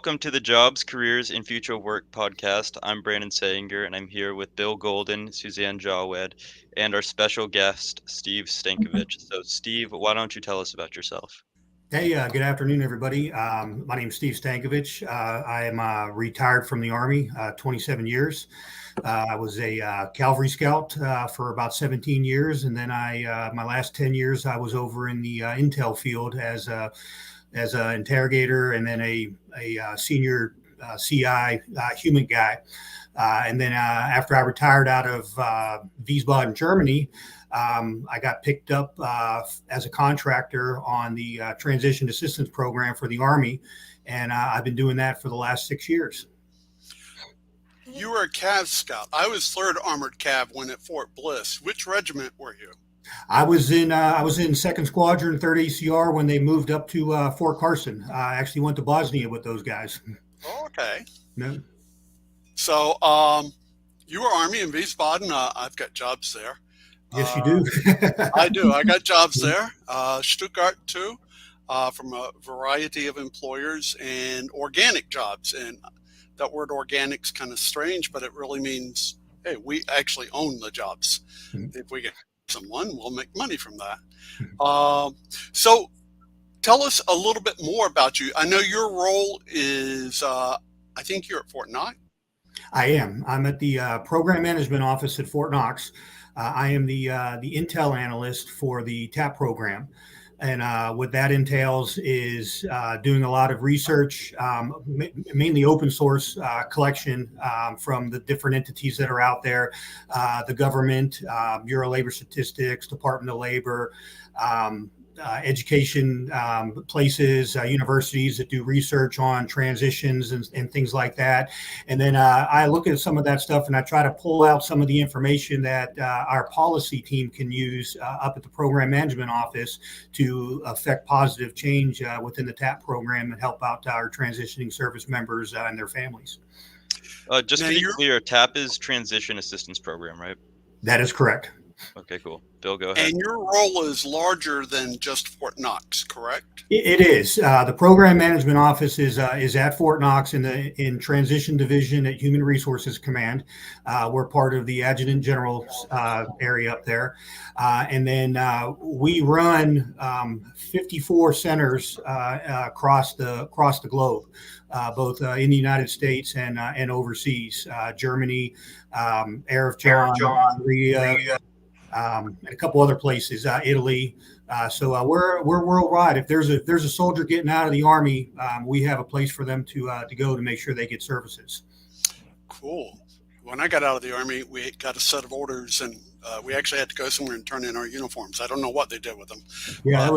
Welcome to the Jobs, Careers, and Future Work podcast. I'm Brandon Sanger, and I'm here with Bill Golden, Suzan Jawed, and our special guest, Steve Stankovich. So, Steve, why don't you tell us about yourself? Hey, good afternoon, everybody. My name is Steve Stankovich. I am retired from the Army, 27 years. I was a Cavalry Scout for about 17 years, and then my last 10 years, I was over in the intel field as an interrogator, and then a senior CI human guy. And then after I retired out of Wiesbaden, Germany, I got picked up as a contractor on the Transition Assistance Program for the Army, and I've been doing that for the last 6 years. You were a Cav Scout. I was 3rd Armored Cav when at Fort Bliss. Which regiment were you? I was in 2nd Squadron, 3rd ACR when they moved up to Fort Carson. I actually went to Bosnia with those guys. Oh, okay. No. So you were Army in Wiesbaden. I've got jobs there. Yes, you do. I do. I got jobs there. Stuttgart too, from a variety of employers, and organic jobs. And that word organic's kind of strange, but it really means, hey, we actually own the jobs. Mm-hmm. If we get someone, we'll make money from that. So tell us a little bit more about you. I know your role is, I think you're at Fort Knox. I am. I'm at the program management office at Fort Knox. I am the intel analyst for the TAP program. And what that entails is doing a lot of research, mainly open source collection from the different entities that are out there, the government, Bureau of Labor Statistics, Department of Labor, education places, universities that do research on transitions and things like that. And then I look at some of that stuff and I try to pull out some of the information that our policy team can use up at the program management office to affect positive change within the TAP program and help out our transitioning service members and their families. Just to be clear, TAP is Transition Assistance Program, right? That is correct. Okay, cool. Bill, go ahead. And your role is larger than just Fort Knox, correct? It is. The program management office is at Fort Knox in Transition Division at Human Resources Command. We're part of the Adjutant General's area up there. And then we run 54 centers across the globe, both in the United States and overseas, Germany, Arab John, Korea, and a couple other places, Italy. So we're worldwide. If there's a soldier getting out of the Army, we have a place for them to go to make sure they get services. Cool. When I got out of the Army, we got a set of orders, and we actually had to go somewhere and turn in our uniforms. I don't know what they did with them. Yeah, that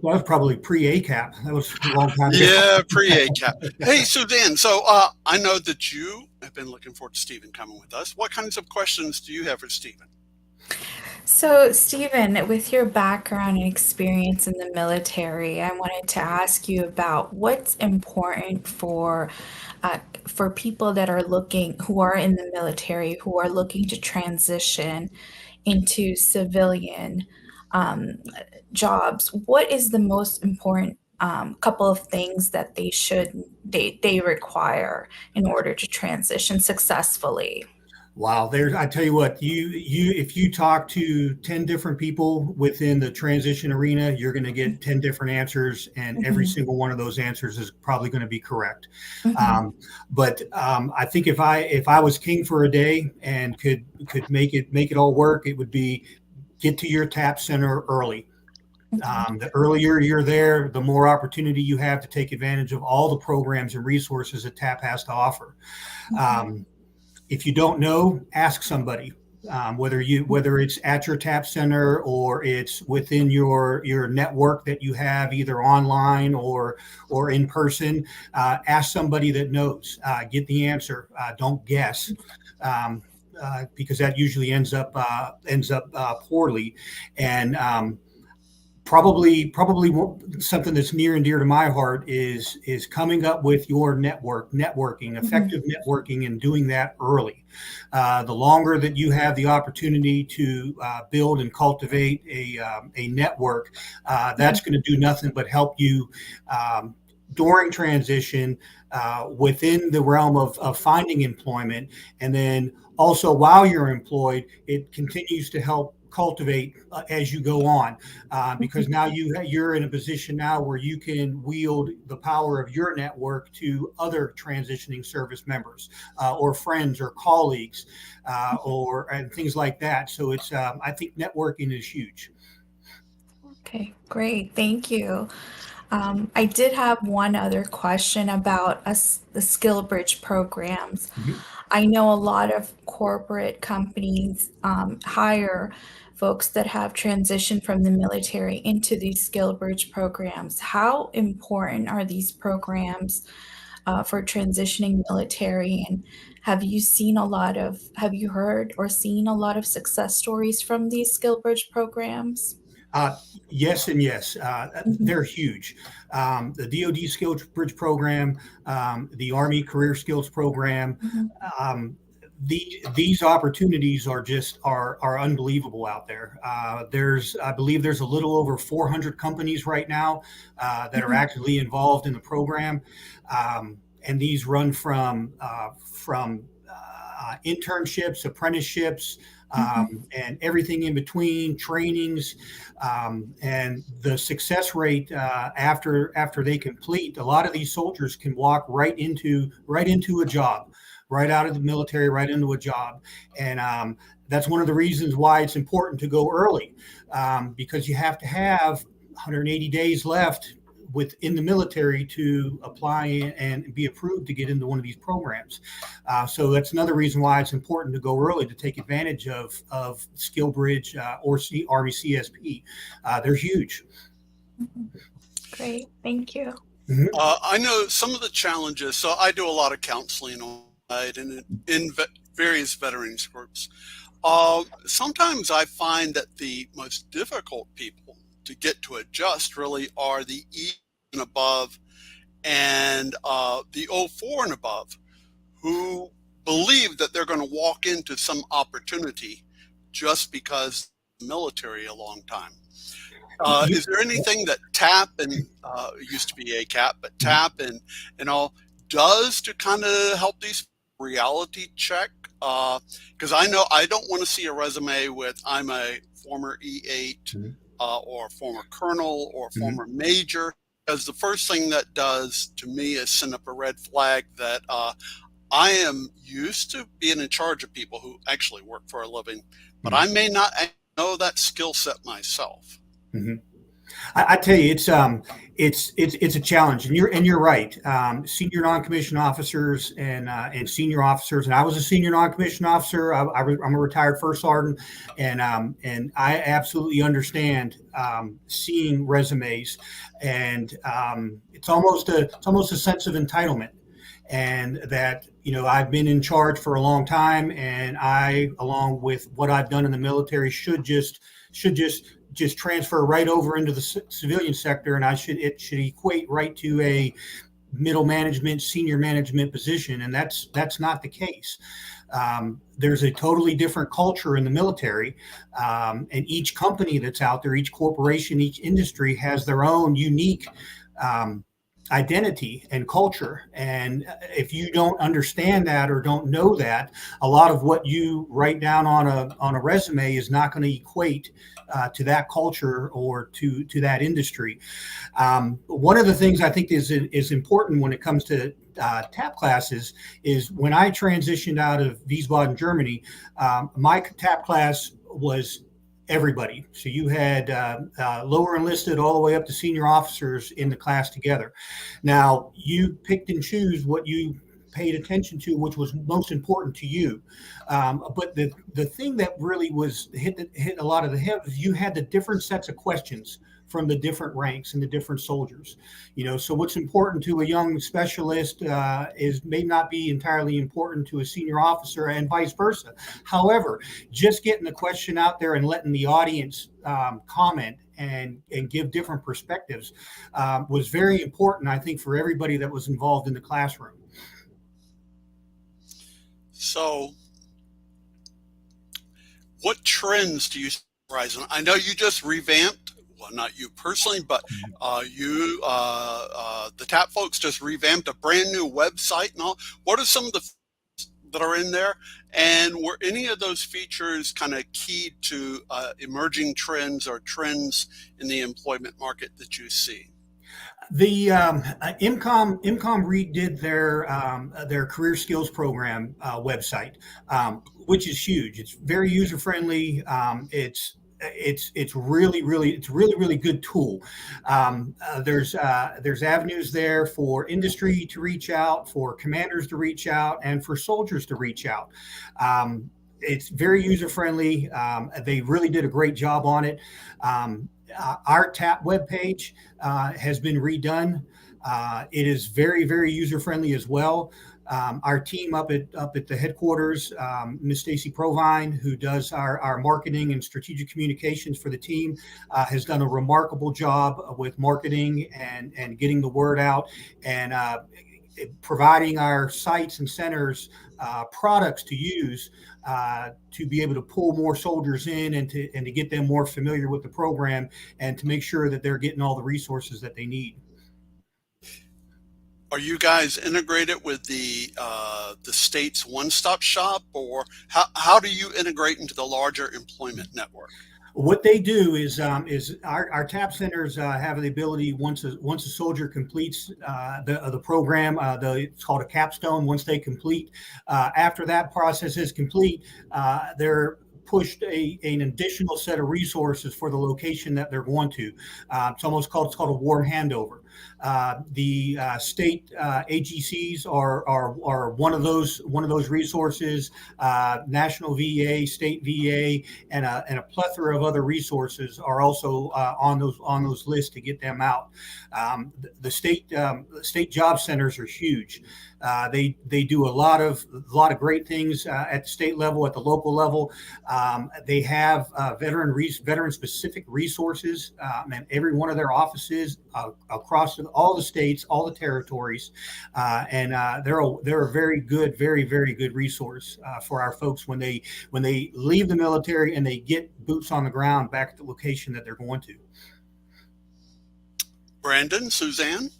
was probably pre-ACAP. That was a long time ago. Yeah, pre-ACAP. Hey, Suzan, so I know that you have been looking forward to Stephen coming with us. What kinds of questions do you have for Stephen? So, Stephen, with your background and experience in the military, I wanted to ask you about what's important for people that are who are in the military, who are looking to transition into civilian jobs. What is the most important couple of things that they require in order to transition successfully? Wow, I tell you what, if you talk to 10 different people within the transition arena, you're going to get 10 different answers, and every single one of those answers is probably going to be correct. But I think if I was king for a day and could make it all work, it would be get to your TAP center early. The earlier you're there, the more opportunity you have to take advantage of all the programs and resources that TAP has to offer. If you don't know, ask somebody, whether it's at your TAP center or it's within your network that you have either online or in person. Ask somebody that knows. Get the answer. Don't guess, because that usually ends up poorly. And probably something that's near and dear to my heart is coming up with your networking, effective networking, and doing that early. The longer that you have the opportunity to build and cultivate a network, that's going to do nothing but help you during transition, within the realm of finding employment, and then also while you're employed, it continues to help cultivate as you go on, because now you're in a position now where you can wield the power of your network to other transitioning service members, or friends or colleagues, and things like that. So it's I think networking is huge. Okay, great. Thank you. I did have one other question about the Skill Bridge programs. Mhm. I know a lot of corporate companies hire folks that have transitioned from the military into these Skill Bridge programs. How important are these programs for transitioning military? And have you heard or seen a lot of success stories from these Skill Bridge programs? Uh, yes and yes. Mhm, They're huge. The DoD Skills Bridge Program, the Army Career Skills Program, mhm, these opportunities are unbelievable out there. I believe there's a little over 400 companies right now that are mhm, actively involved in the program, and these run from internships, apprenticeships, mhm, and everything in between, trainings, and the success rate after they complete. A lot of these soldiers can walk right into a job, right out of the military, right into a job, and that's one of the reasons why it's important to go early, because you have to have 180 days left within the military to apply and be approved to get into one of these programs. So that's another reason why it's important to go early to take advantage of SkillBridge, Army CSP. They're huge. mhm. Great, thank you. Mhm. I know some of the challenges. So I do a lot of counseling on site and in various veterans groups. Sometimes I find that the most difficult people to get to adjust really are the E and above and the O4 and above, who believe that they're going to walk into some opportunity just because the military a long time. Is there anything that TAP and it used to be ACAP, but TAP and all does to kind of help these reality check? Because I know I don't want to see a resume with I'm a former E8 Mhm. or former colonel or Mhm. former major. Because the first thing that does to me is send up a red flag that I am used to being in charge of people who actually work for a living, but Mhm. I may not know that skill set myself. Mhm. I tell you, it's a challenge, and you're right. Senior non-commissioned officers and senior officers, and I was a senior non-commissioned officer. I'm a retired first sergeant, and I absolutely understand seeing resumes, and it's almost a sense of entitlement, and that I've been in charge for a long time, and I, along with what I've done in the military, should just transfer right over into the civilian sector, and it should equate right to a middle management, senior management position, and that's not the case. There's a totally different culture in the military, and each company that's out there, each corporation, each industry has their own unique um, identity and culture. And if you don't understand that or don't know that, a lot of what you write down on a resume is not going to equate to that culture or to that industry. One of the things I think is important when it comes to TAP classes is when I transitioned out of Wiesbaden, Germany, my TAP class was everybody. So you had lower enlisted all the way up to senior officers in the class together. Now you picked and choose what you paid attention to, which was most important to you. But the thing that really was hit a lot of the head was you had the different sets of questions from the different ranks and the different soldiers. So what's important to a young specialist is may not be entirely important to a senior officer, and vice versa. However, just getting the question out there and letting the audience comment and give different perspectives was very important, I think, for everybody that was involved in the classroom. So, what trends do you see on the horizon? I know you just revamped well, not you personally, but the TAP folks just revamped a brand new website and all. What are some of the that are in there, and were any of those features kind of key to emerging trends or trends in the employment market that you see? The IMCOM redid their career skills program website, which is huge. It's very user friendly. It's really good tool. There's avenues there for industry to reach out, for commanders to reach out, and for soldiers to reach out. It's very user friendly. They really did a great job on it. Our TAP webpage has been redone. It is very user friendly as well. Our team up at the headquarters, Ms. Stacy Provine, who does our marketing and strategic communications for the team, has done a remarkable job with marketing and getting the word out, and providing our sites and centers products to use to be able to pull more soldiers in and to get them more familiar with the program, and to make sure that they're getting all the resources that they need. Are you guys integrated with the state's one-stop shop, or how do you integrate into the larger employment network? What they do is our TAP centers have the ability, once a soldier completes the program, it's called a capstone. Once they complete, after that process is complete, they're pushed an additional set of resources for the location that they're going to. It's called a warm handover. The state AGCs are one of those resources. National VA, state VA, and a plethora of other resources are also on those lists to get them out. The state job centers are huge. They do a lot of great things at the state level, at the local level. They have veteran specific resources in every one of their offices across all the states, all the territories, and they're a very good resource for our folks when they leave the military and they get boots on the ground back at the location that they're going to. Brandon, Suzanne?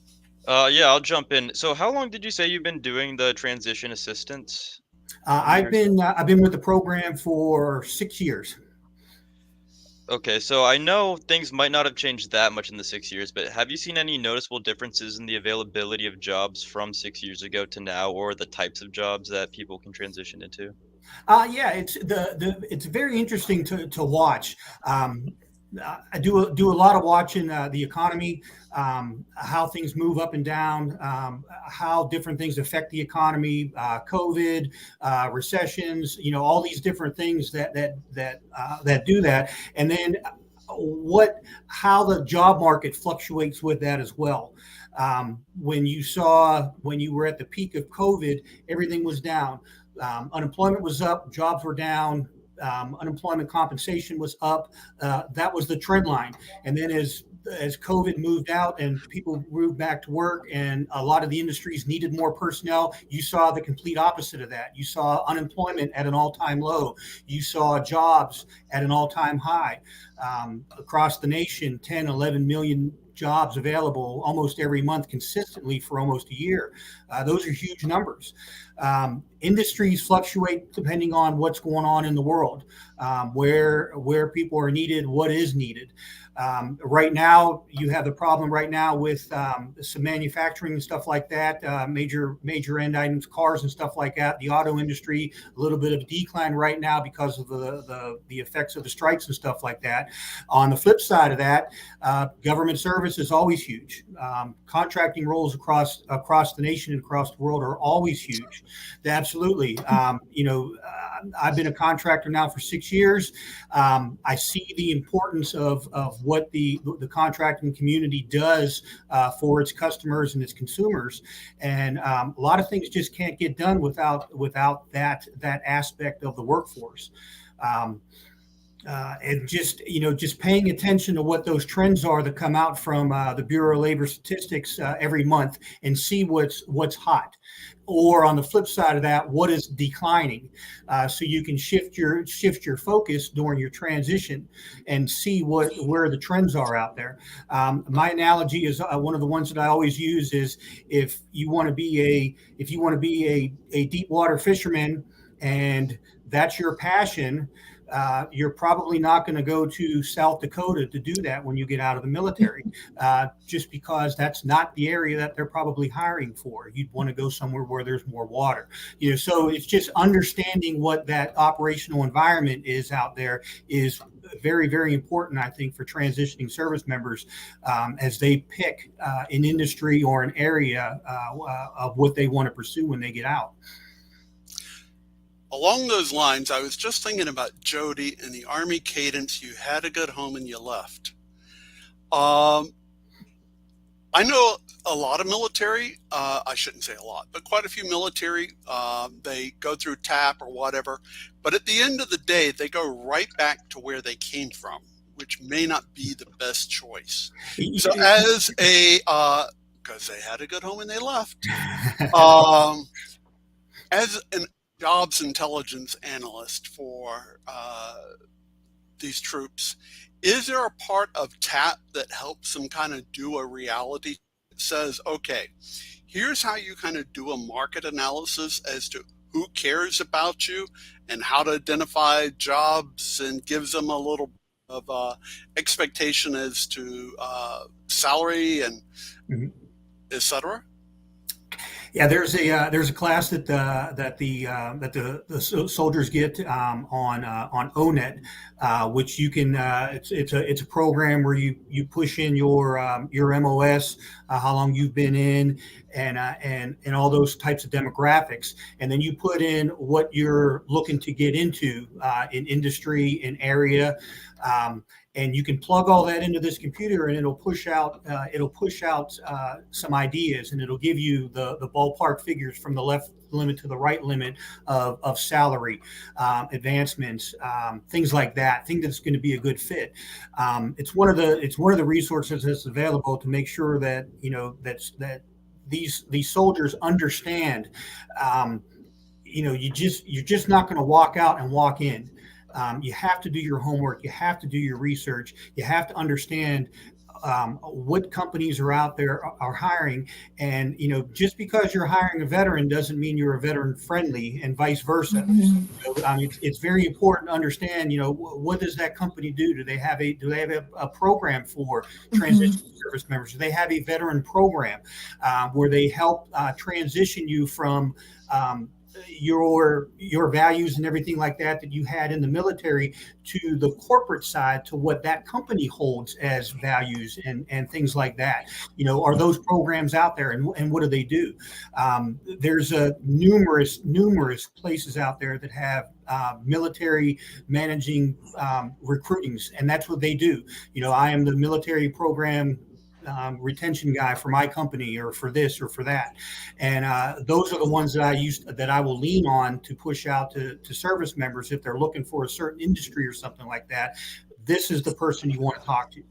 Yeah, I'll jump in. So how long did you say you've been doing the transition assistance? I've been with the program for 6 years. Okay, so I know things might not have changed that much in the 6 years, but have you seen any noticeable differences in the availability of jobs from 6 years ago to now, or the types of jobs that people can transition into? Yeah, it's very interesting to watch. I do a lot of watching the economy, how things move up and down, how different things affect the economy, COVID, recessions, all these different things that do that, and then how the job market fluctuates with that as well. When you were at the peak of COVID, everything was down. Unemployment was up, jobs were down. Unemployment compensation was up. That was the trend line. And then as COVID moved out and people moved back to work and a lot of the industries needed more personnel, you saw the complete opposite of that. You saw unemployment at an all-time low. You saw jobs at an all-time high. Across the nation, 10, 11 million jobs available almost every month consistently for almost a year. Those are huge numbers. Industries fluctuate depending on what's going on in the world, where people are needed, what is needed. Right now, you have the problem right now with some manufacturing and stuff like that, major end items, cars and stuff like that. The auto industry, a little bit of a decline right now because of the effects of the strikes and stuff like that. On the flip side of that, government service is always huge. Contracting roles across the nation and across the world are always huge. Absolutely. I've been a contractor now for 6 years. I see the importance of what the contracting community does for its customers and its consumers, and a lot of things just can't get done without that aspect of the workforce. and just paying attention to what those trends are that come out from the Bureau of Labor Statistics every month, and see what's hot, or on the flip side of that, what is declining, so you can shift your focus during your transition and see where the trends are out there. My analogy is one of the ones that I always use is, if you want to be a deep water fisherman and that's your passion, you're probably not going to go to South Dakota to do that when you get out of the military, just because that's not the area that they're probably hiring for. You'd want to go somewhere where there's more water. So it's just understanding what that operational environment is out there is very, very important, I think, for transitioning service members, as they pick an industry or an area of what they want to pursue when they get out. Along those lines, I was just thinking about Jody and the Army cadence, you had a good home and you left. I know a lot of military, I shouldn't say a lot, but quite a few military, they go through TAP or whatever, but at the end of the day, they go right back to where they came from, which may not be the best choice. So as because they had a good home and they left, as an jobs intelligence analyst for these troops, is there a part of TAP that helps them kind of do a reality that says, okay, here's how you kind of do a market analysis as to who cares about you and how to identify jobs, and gives them a little of expectation as to salary and et cetera? Yeah, there's a class that the soldiers get on ONET, which you can it's a program where you push in your MOS, how long you've been in, and all those types of demographics, and then you put in what you're looking to get into in industry, in area. And you can plug all that into this computer, and it'll push out some ideas, and it'll give you the ballpark figures from the left limit to the right limit of salary, advancements, things like that. Think that's going to be a good fit. It's one of the resources that's available to make sure that that these soldiers understand. You're just not going to walk out and walk in. You have to do your homework. You have to do your research. You have to understand what companies are out there are hiring. And, just because you're hiring a veteran doesn't mean you're a veteran friendly, and vice versa. It's very important to understand, what does that company do? Do they have a program for transition service members? Do they have a veteran program where they help transition you from your values and everything like that you had in the military to the corporate side, to what that company holds as values and things like that? Are those programs out there, and what do they do? There's numerous places out there that have military managing recruitings, and that's what they do. I am the military program retention guy for my company, or for this or for that, and those are the ones that I will lean on to push out to service members if they're looking for a certain industry or something like that. This is the person you want to talk to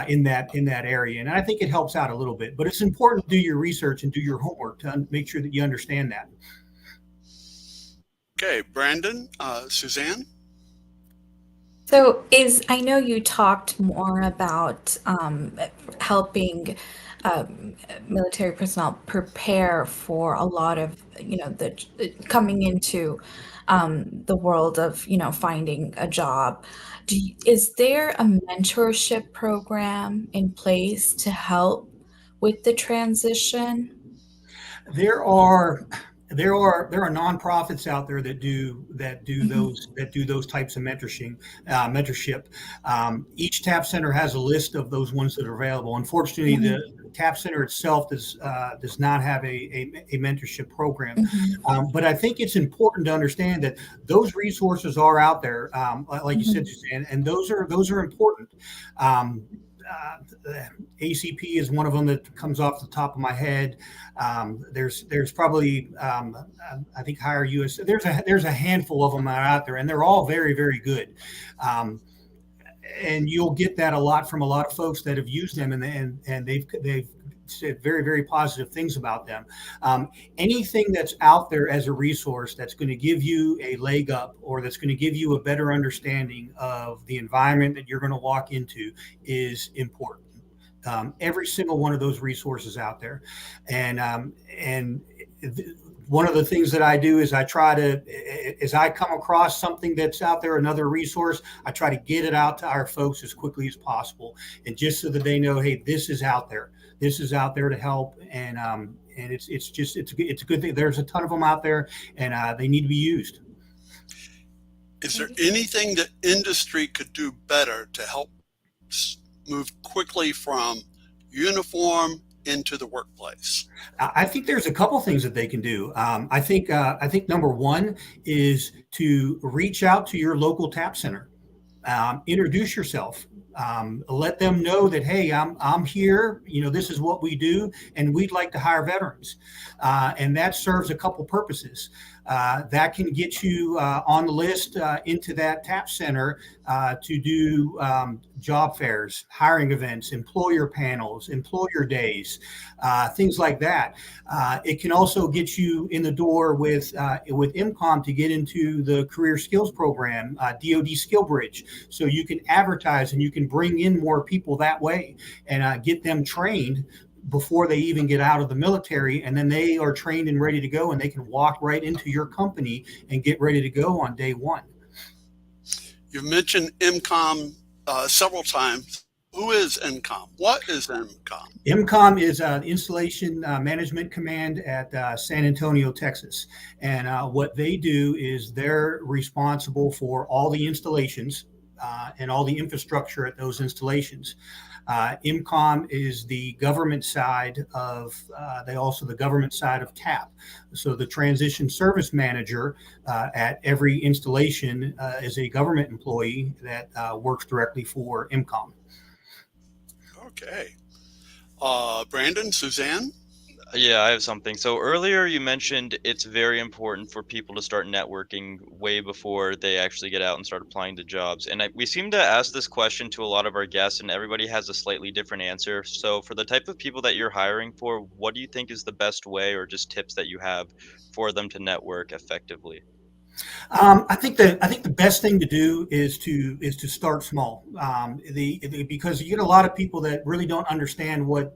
in that area, and I think it helps out a little bit. But it's important to do your research and do your homework to make sure that you understand that. Okay, Brandon, Suzanne. So I know you talked more about helping military personnel prepare for a lot of, the coming into the world of, finding a job. Is there a mentorship program in place to help with the transition? There are nonprofits out there that do those types of mentorship. Each TAP center has a list of those ones that are available. Unfortunately, the TAP center itself does not have a mentorship program. But I think it's important to understand that those resources are out there, like you said, Suzanne, and those are important. ACP is one of them that comes off the top of my head. There's probably I think Hire US. There's a handful of them out there, and they're all very, very good. And you'll get that a lot from a lot of folks that have used them, and they've said very, very positive things about them. Anything that's out there as a resource that's going to give you a leg up, or that's going to give you a better understanding of the environment that you're going to walk into, is important. Every single one of those resources out there, and one of the things that I do is I try to, as I come across something that's out there, another resource, I try to get it out to our folks as quickly as possible, and just so that they know, hey, this is out there. This is out there to help, and it's a good thing. There's a ton of them out there, and they need to be used. Is there anything that industry could do better to help move quickly from uniform into the workplace? I think there's a couple things that they can do. I think number one is to reach out to your local TAP center, introduce yourself. Let them know that, hey, I'm here. This is what we do, and we'd like to hire veterans. And that serves a couple purposes. That can get you on the list into that TAP center to do job fairs, hiring events, employer panels, employer days, things like that. It can also get you in the door with IMCOM to get into the career skills program, DoD Skill Bridge, so you can advertise and you can bring in more people that way and get them trained before they even get out of the military, and then they are trained and ready to go, and they can walk right into your company and get ready to go on day one. You've mentioned IMCOM several times. Who is IMCOM? What is IMCOM? IMCOM is Installation Management Command at San Antonio, Texas. And what they do is they're responsible for all the installations and all the infrastructure at those installations. IMCOM is the government side of, the government side of TAP. So the transition service manager at every installation is a government employee that works directly for IMCOM. Okay. Brandon, Suzanne? Yeah, I have something. So earlier you mentioned it's very important for people to start networking way before they actually get out and start applying to jobs. And we seem to ask this question to a lot of our guests, and everybody has a slightly different answer. So for the type of people that you're hiring for, what do you think is the best way, or just tips that you have for them to network effectively? I think the best thing to do is to start small. Because you get a lot of people that really don't understand what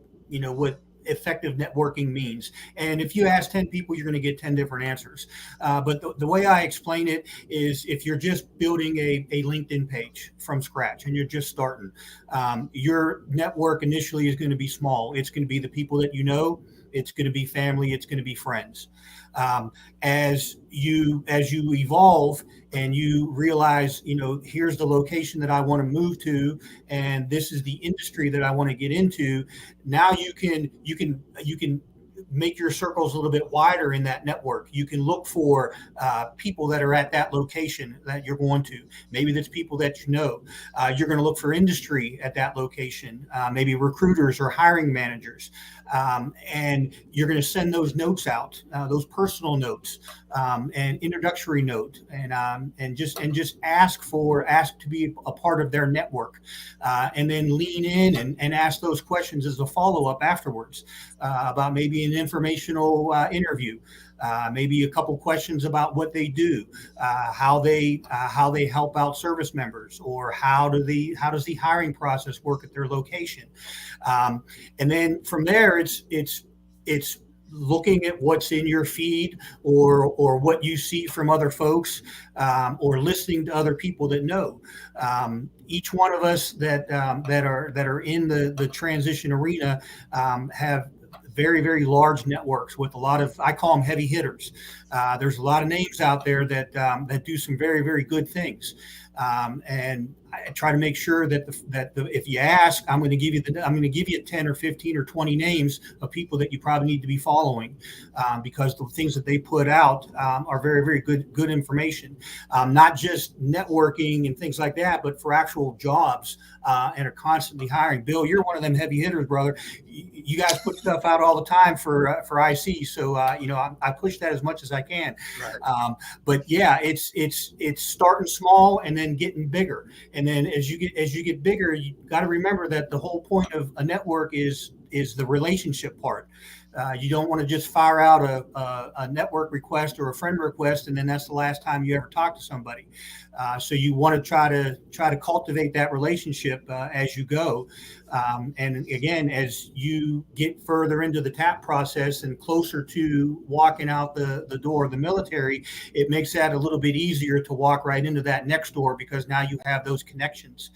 effective networking means. And if you ask 10 people, you're going to get 10 different answers. But the way I explain it is, if you're just building a LinkedIn page from scratch and you're just starting, your network initially is going to be small. It's going to be the people that you know. It's going to be family. It's going to be friends. As you evolve and you realize, here's the location that I want to move to, and this is the industry that I want to get into. Now you can make your circles a little bit wider in that network. You can look for people that are at that location that you're going to. Maybe that's people that you know. You're going to look for industry at that location, maybe recruiters or hiring managers. And you're going to send those notes out, those personal notes, and introductory note, and just ask to be a part of their network, and then lean in and ask those questions as a follow-up afterwards, about maybe an informational interview. Maybe a couple questions about what they do, how they help out service members, or how does the hiring process work at their location, and then from there it's looking at what's in your feed, or what you see from other folks, or listening to other people that know. Each one of us that are in the transition arena have very, very large networks with a lot of, I call them heavy hitters. There's a lot of names out there that do some very, very good things. And I try to make sure that if you ask, I'm going to give you 10 or 15 or 20 names of people that you probably need to be following, because the things that they put out are very, very good information, not just networking and things like that, but for actual jobs, and are constantly hiring. Bill, you're one of them heavy hitters, brother. You guys put stuff out all the time for IC, so I push that as much as I can. Right. But yeah, it's starting small and then getting bigger, and then as you get bigger, you got to remember that the whole point of a network is the relationship part. You don't want to just fire out a network request or a friend request, and then that's the last time you ever talk to somebody. So you want to try to cultivate that relationship as you go. And again, as you get further into the TAP process and closer to walking out the door of the military, it makes that a little bit easier to walk right into that next door, because now you have those connections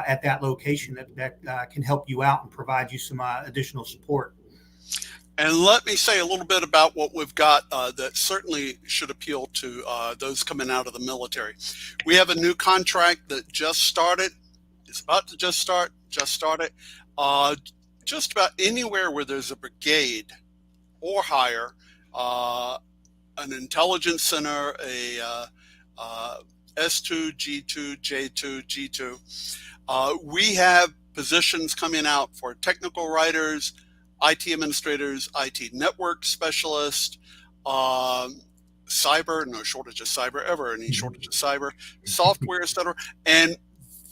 at that location that can help you out and provide you some additional support. And let me say a little bit about what we've got that certainly should appeal to those coming out of the military. We have a new contract that just started. It's about to just started. Just about anywhere where there's a brigade or higher, an intelligence center, a S2, G2, J2, G2. We have positions coming out for technical writers, IT administrators, IT network specialists, cyber, no shortage of cyber ever, any shortage of cyber, software, etc. And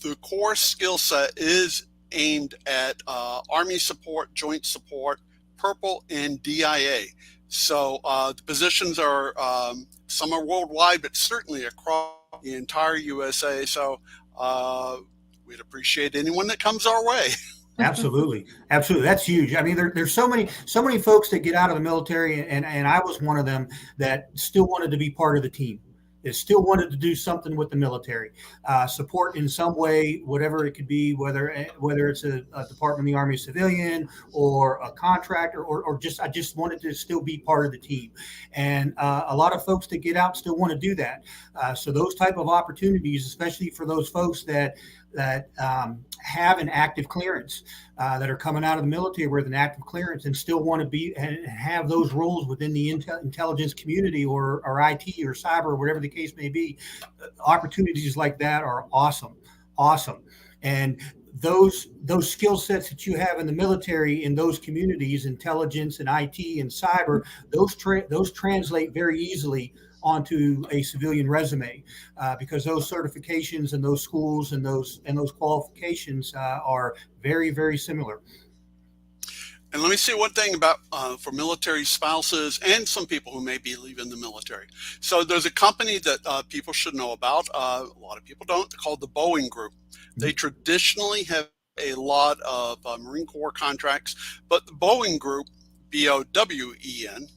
the core skill set is aimed at Army support, joint support, Purple, and DIA. So the positions are, some are worldwide, but certainly across the entire USA. So we'd appreciate anyone that comes our way. Absolutely. That's huge. I mean, there's so many folks that get out of the military, and I was one of them, that still wanted to be part of the team. That still wanted to do something with the military, support in some way, whatever it could be, whether it's a Department of the Army civilian or a contractor, or I just wanted to still be part of the team. And a lot of folks that get out still want to do that. So those type of opportunities, especially for those folks that have an active clearance, that are coming out of the military with an active clearance and still want to be and have those roles within the intelligence community or IT or cyber or whatever the case may be. Opportunities like that are awesome. And those skill sets that you have in the military in those communities, intelligence and IT and cyber, those translate very easily onto a civilian resume, because those certifications and those schools and those qualifications are very, very similar. And let me say one thing about for military spouses and some people who may be leaving the military. So there's a company that people should know about. A lot of people don't. They're called the Boeing Group. They traditionally have a lot of Marine Corps contracts, but the Boeing Group, BOWEN,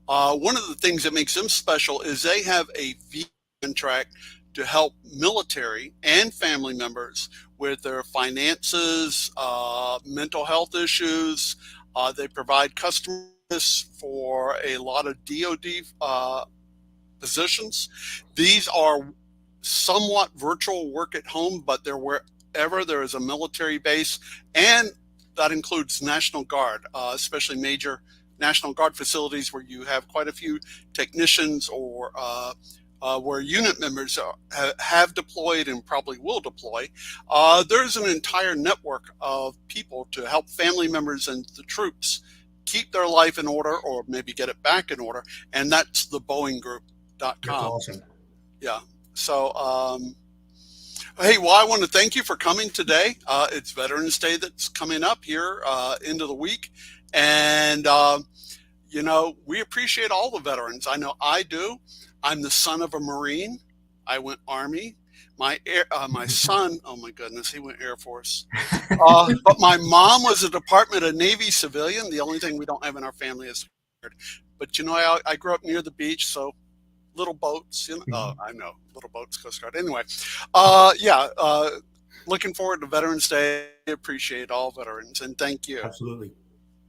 one of the things that makes them special is they have a V contract to help military and family members with their finances, mental health issues. They provide customers for a lot of DoD positions. These are somewhat virtual work at home, but they're wherever there is a military base, and that includes National Guard, especially major National Guard facilities where you have quite a few technicians or where unit members have deployed and probably will deploy. There's an entire network of people to help family members and the troops keep their life in order or maybe get it back in order, and that's the BoeingGroup.com. That's awesome. Yeah. So, hey, well, I want to thank you for coming today. It's Veterans Day that's coming up here end of the week. And, we appreciate all the veterans. I know I do. I'm the son of a Marine. I went Army. My son, oh my goodness, he went Air Force. But my mom was a Department of Navy civilian. The only thing we don't have in our family is, but I grew up near the beach, so little boats, I know, little boats, Coast Guard. Anyway, looking forward to Veterans Day. Appreciate all veterans, and thank you. Absolutely.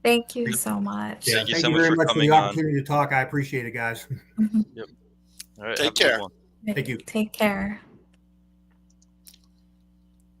Thank you so much. Yeah, thank you so much very much for the opportunity to talk. I appreciate it, guys. Yep. All right. Take care. Thank you. Take care.